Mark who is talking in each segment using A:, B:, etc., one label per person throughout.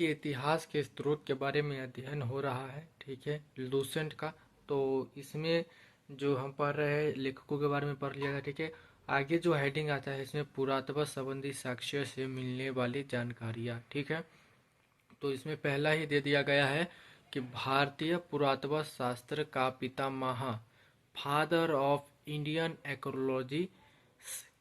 A: कि इतिहास के स्रोत के बारे में अध्ययन हो रहा है, ठीक है, लूसेंट का। तो इसमें जो हम पढ़ रहे हैं लेखकों के बारे में पढ़ लिया था, ठीक है। आगे जो हेडिंग आता है इसमें पुरातत्व संबंधी साक्ष्य से मिलने वाली जानकारियाँ, ठीक है। तो इसमें पहला ही दे दिया गया है कि भारतीय पुरातत्व शास्त्र का पितामह, फादर ऑफ इंडियन एकोलॉजी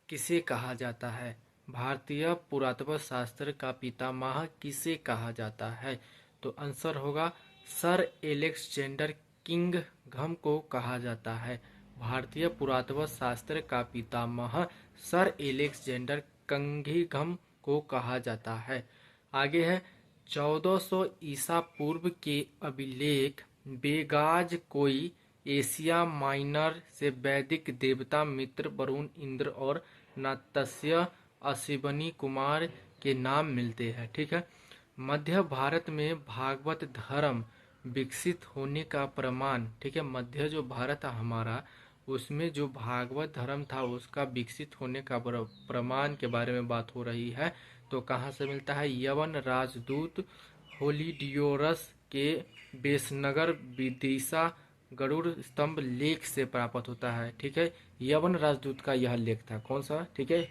A: किसे कहा जाता है। भारतीय पुरातत्व शास्त्र का पितामह किसे कहा जाता है। तो आंसर होगा सर एलेक्जेंडर किंगघम को कहा जाता है। भारतीय पुरातत्व शास्त्र का पितामह सर एलेक्जेंडर किंगघम को कहा जाता है। आगे है 1400 ईसा पूर्व के अभिलेख बेगाज कोई एशिया माइनर से वैदिक देवता मित्र वरुण इंद्र और नात्स्य अश्विनी कुमार के नाम मिलते हैं, ठीक है। मध्य भारत में भागवत धर्म विकसित होने का प्रमाण, ठीक है, मध्य जो भारत है हमारा उसमें जो भागवत धर्म था उसका विकसित होने का प्रमाण के बारे में बात हो रही है। तो कहाँ से मिलता है, यवन राजदूत होलीडियोरस के बेसनगर विदिशा गरुड़ स्तंभ लेख से प्राप्त होता है, ठीक है। यवन राजदूत का यह लेख था, कौन सा, ठीक है,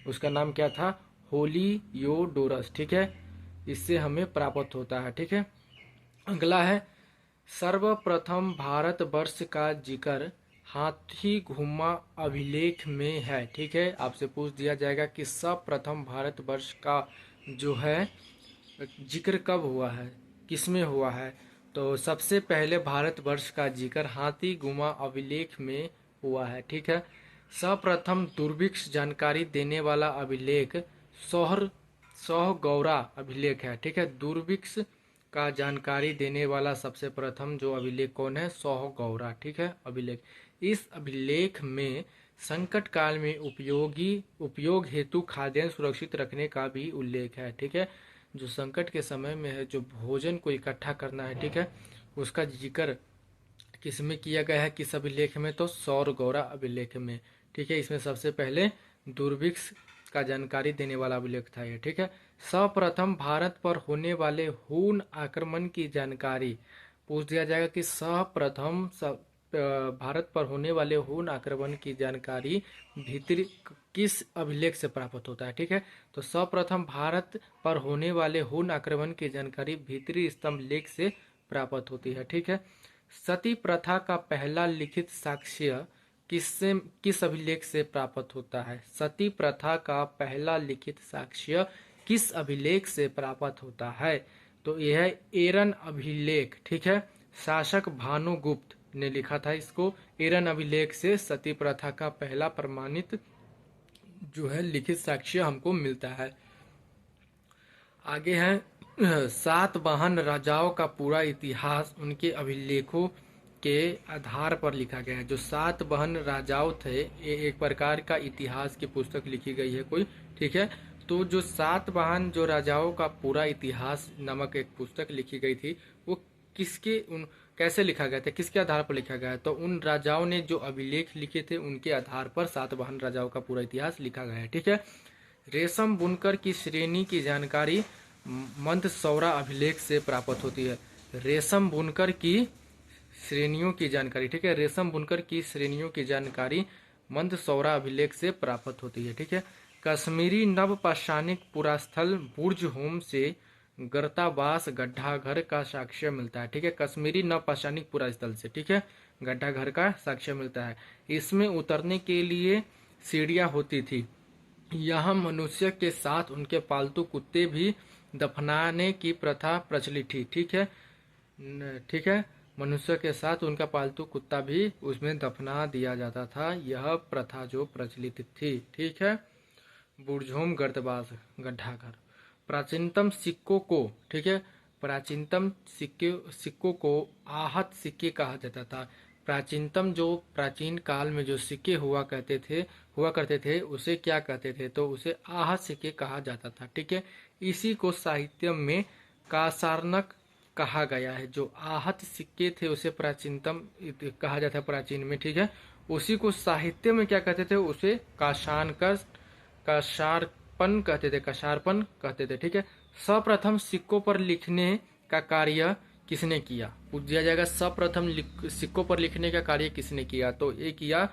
A: उसका नाम क्या था, होलीयोडोरस, ठीक है, इससे हमें प्राप्त होता है, ठीक है। अगला है सर्वप्रथम भारतवर्ष का जिक्र हाथी घुमा अभिलेख में है, ठीक है। आपसे पूछ दिया जाएगा कि सर्वप्रथम भारतवर्ष का जो है जिक्र कब हुआ है, किसमें हुआ है। तो सबसे पहले भारतवर्ष का जिक्र हाथी घुमा अभिलेख में हुआ है, ठीक है। सर्वप्रथम दुर्भिक्ष जानकारी देने वाला अभिलेख सौगौरा अभिलेख है, ठीक है। दुर्भिक्ष का जानकारी देने वाला सबसे प्रथम जो अभिलेख कौन है, सौगौरा, ठीक है, अभिलेख। इस अभिलेख में संकट काल में उपयोग हेतु खाद्यान्न सुरक्षित रखने का भी उल्लेख है, ठीक है। जो संकट के समय में है, जो भोजन को इकट्ठा करना है, ठीक है, उसका जिक्र किसमें किया गया है, किस अभिलेख में, तो सौरगौरा अभिलेख में, ठीक है। इसमें सबसे पहले दुर्भिक्ष का जानकारी देने वाला अभिलेख था ये, ठीक है। सर्वप्रथम भारत पर होने वाले हून आक्रमण की जानकारी पूछ दिया जाएगा कि सर्वप्रथम भारत पर होने वाले हून आक्रमण की जानकारी भीतरी किस अभिलेख से प्राप्त होता है, ठीक है। तो सर्वप्रथम भारत पर होने वाले हून आक्रमण की जानकारी भीतरी स्तंभ लेख से प्राप्त होती है, ठीक है। सती प्रथा का पहला लिखित साक्ष्य किस अभिलेख से प्राप्त होता है। सती प्रथा का पहला लिखित साक्ष्य किस अभिलेख से प्राप्त होता है। तो यह है एरन अभिलेख, ठीक है। शासक भानुगुप्त ने लिखा था इसको। एरन अभिलेख से सती प्रथा का पहला प्रमाणित जो है लिखित साक्ष्य हमको मिलता है। आगे है सातवाहन राजाओं का पूरा इतिहास उनके अभिलेखों के आधार पर लिखा गया है। जो सातवाहन राजाओं थे, ये एक प्रकार का इतिहास की पुस्तक लिखी गई है कोई, ठीक है। तो जो सातवाहन जो राजाओं का पूरा इतिहास नामक एक पुस्तक लिखी गई थी, वो कैसे लिखा गया था, किसके आधार पर लिखा गया है। तो उन राजाओं ने जो अभिलेख लिखे थे उनके आधार पर सातवाहन राजाओं का पूरा इतिहास लिखा गया है, ठीक है। रेशम बुनकर की श्रेणी की जानकारी मंदसौरा अभिलेख से प्राप्त होती है। रेशम बुनकर की श्रेणियों की जानकारी, ठीक है, रेशम बुनकर की श्रेणियों की जानकारी मंदसौरा अभिलेख से प्राप्त होती है, ठीक है। कश्मीरी नवपाषाणिक पुरास्थल बुर्ज होम से गर्तावास गड्ढा घर का साक्ष्य मिलता है, ठीक है। कश्मीरी नवपाषाणिक पुरास्थल से, ठीक है, गड्ढा घर का साक्ष्य मिलता है। इसमें उतरने के लिए सीढ़ियां होती थी। यहाँ मनुष्य के साथ उनके पालतू कुत्ते भी दफनाने की प्रथा प्रचलित थी, ठीक है, ठीक है। मनुष्य के साथ उनका पालतू कुत्ता भी उसमें दफना दिया जाता था, यह प्रथा जो प्रचलित थी, ठीक है। बुर्जहोम गर्तवास गड्ढा घर। प्राचीनतम सिक्कों को, ठीक है, प्राचीनतम सिक्कों को आहत सिक्के कहा जाता था। प्राचीनतम जो प्राचीन काल में जो सिक्के हुआ करते थे उसे क्या कहते थे, तो उसे आहत सिक्के कहा जाता था, ठीक है। इसी को साहित्य में कासारनक कहा गया है। जो आहत सिक्के थे उसे प्राचीनतम कहा जाता है प्राचीन में, ठीक है। उसी को साहित्य में क्या कहते थे, उसे काशार्पण कहते थे, ठीक है। सर्वप्रथम सिक्कों पर लिखने का कार्य किसने किया? पूछ दिया जाएगा सर्वप्रथम सिक्कों पर लिखने का कार्य किसने किया, तो ये किया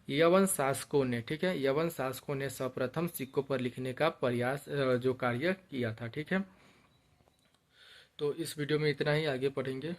A: यवन शासकों ने। ठीक है, यवन शासकों ने सर्वप्रथम सिक्कों पर लिखने का प्रयास जो कार्य किया था। ठीक है, तो इस वीडियो में इतना ही, आगे पढ़ेंगे।